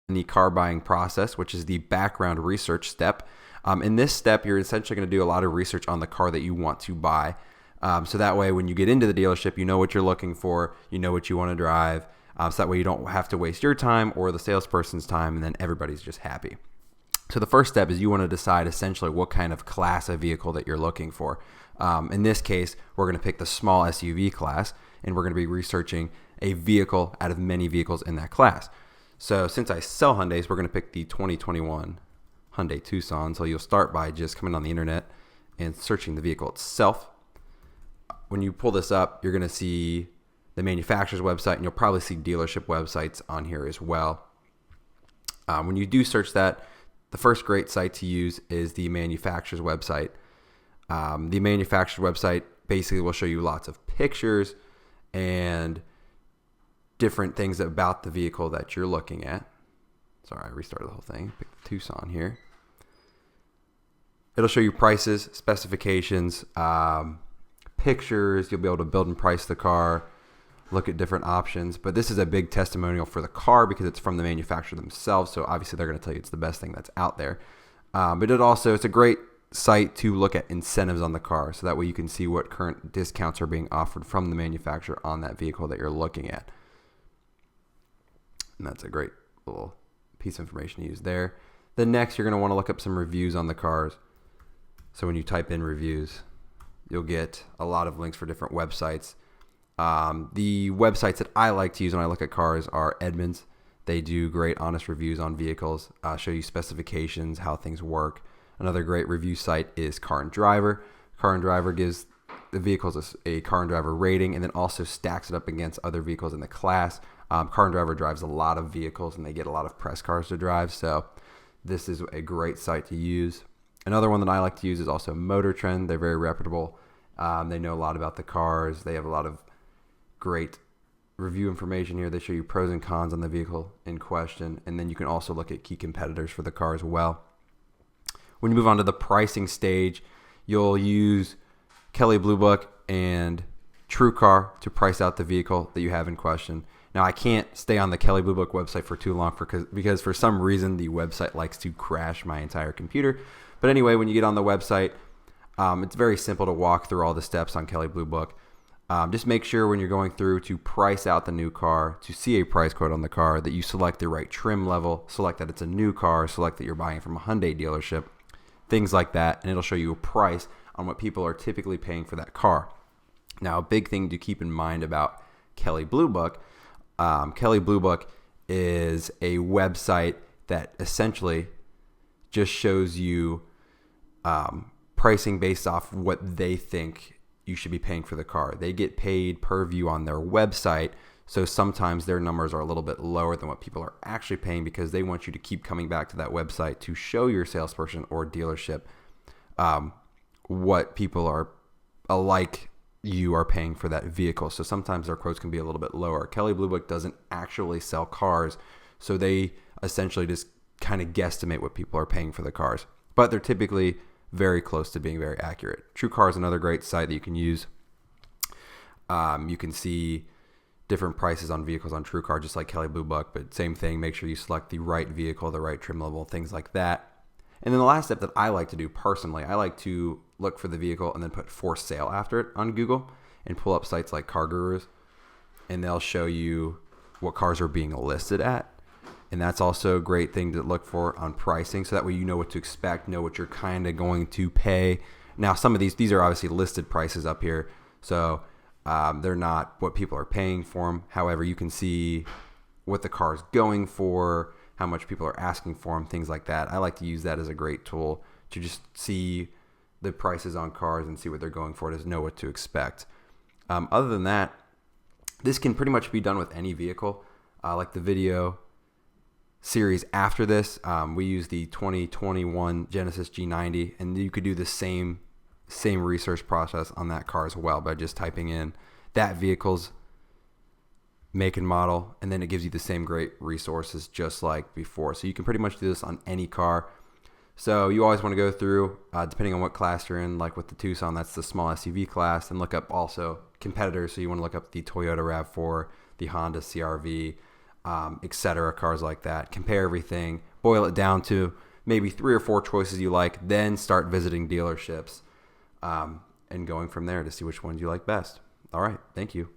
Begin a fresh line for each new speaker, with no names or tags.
in the car buying process, which is the background research step. In this step, you're essentially going to do a lot of research on the car that you want to buy. So that way, when you get into the dealership, you know what you're looking for, you know what you want to drive. So that way you don't have to waste your time or the salesperson's time, and then everybody's just happy. So the first step is you want to decide essentially what kind of class of vehicle that you're looking for. In this case, we're going to pick the small SUV class, and we're going to be researching a vehicle out of many vehicles in that class. So since I sell Hyundais, we're going to pick the 2021 Hyundai Tucson. So you'll start by just coming on the internet and searching the vehicle itself. When you pull this up, you're going to see the manufacturer's website, and you'll probably see dealership websites on here as well. When you do search that, the first great site to use is the manufacturer's website. The manufacturer's website basically will show you lots of pictures and different things about the vehicle that you're looking at. Sorry, I restarted the whole thing. Pick the Tucson here. It'll show you prices, specifications, pictures. You'll be able to build and price the car, look at different options. But this is a big testimonial for the car because it's from the manufacturer themselves. So obviously they're going to tell you it's the best thing that's out there. But it's a great site to look at incentives on the car. So that way you can see what current discounts are being offered from the manufacturer on that vehicle that you're looking at. And that's a great little piece of information to use there. Then next, you're going to want to look up some reviews on the cars. So when you type in reviews, you'll get a lot of links for different websites. The websites that I like to use when I look at cars are Edmunds. They do great, honest reviews on vehicles, show you specifications, how things work. Another great review site is Car and Driver. Car and Driver gives the vehicles a Car and Driver rating and then also stacks it up against other vehicles in the class. Car and Driver drives a lot of vehicles and they get a lot of press cars to drive. So this is a great site to use. Another one that I like to use is also Motor Trend. They're very reputable. They know a lot about the cars. They have a lot of great review information here. They show you pros and cons on the vehicle in question. And then you can also look at key competitors for the car as well. When you move on to the pricing stage, you'll use Kelley Blue Book and TrueCar to price out the vehicle that you have in question. Now, I can't stay on the Kelley Blue Book website for too long because for some reason the website likes to crash my entire computer. But anyway, when you get on the website, it's very simple to walk through all the steps on Kelley Blue Book. Just make sure when you're going through to price out the new car, to see a price quote on the car, that you select the right trim level, select that it's a new car, select that you're buying from a Hyundai dealership, things like that, and it'll show you a price on what people are typically paying for that car. Now, a big thing to keep in mind about Kelley Blue Book, Kelley Blue Book is a website that essentially just shows you pricing based off what they think you should be paying for the car. They get paid per view on their website, so sometimes their numbers are a little bit lower than what people are actually paying because they want you to keep coming back to that website to show your salesperson or dealership what people are alike you are paying for that vehicle. So sometimes their quotes can be a little bit lower. Kelley Blue Book doesn't actually sell cars, so they essentially just kind of guesstimate what people are paying for the cars. But they're typically very close to being very accurate. TrueCar is another great site that you can use. You can see different prices on vehicles on TrueCar, just like Kelley Blue Book, but same thing. Make sure you select the right vehicle, the right trim level, things like that. And then the last step that I like to do personally, I like to look for the vehicle and then put for sale after it on Google and pull up sites like Car Gurus, and they'll show you what cars are being listed at. And that's also a great thing to look for on pricing, so that way you know what to expect, know what you're kind of going to pay. Now, some of these are obviously listed prices up here, so they're not what people are paying for them. However, you can see what the car is going for, how much people are asking for them, things like that. I like to use that as a great tool to just see the prices on cars and see what they're going for, to know what to expect. Other than that, this can pretty much be done with any vehicle. Like the video series after this, we use the 2021 Genesis G90, and you could do the same research process on that car as well by just typing in that vehicle's make and model, and then it gives you the same great resources just like before. So you can pretty much do this on any car. So you always want to go through, depending on what class you're in, like with the Tucson, that's the small SUV class, and look up also competitors. So you want to look up the Toyota RAV4, the Honda CRV, etc. Cars like that. Compare everything, boil it down to maybe 3 or 4 choices you like, then start visiting dealerships and going from there to see which ones you like best. All right. Thank you.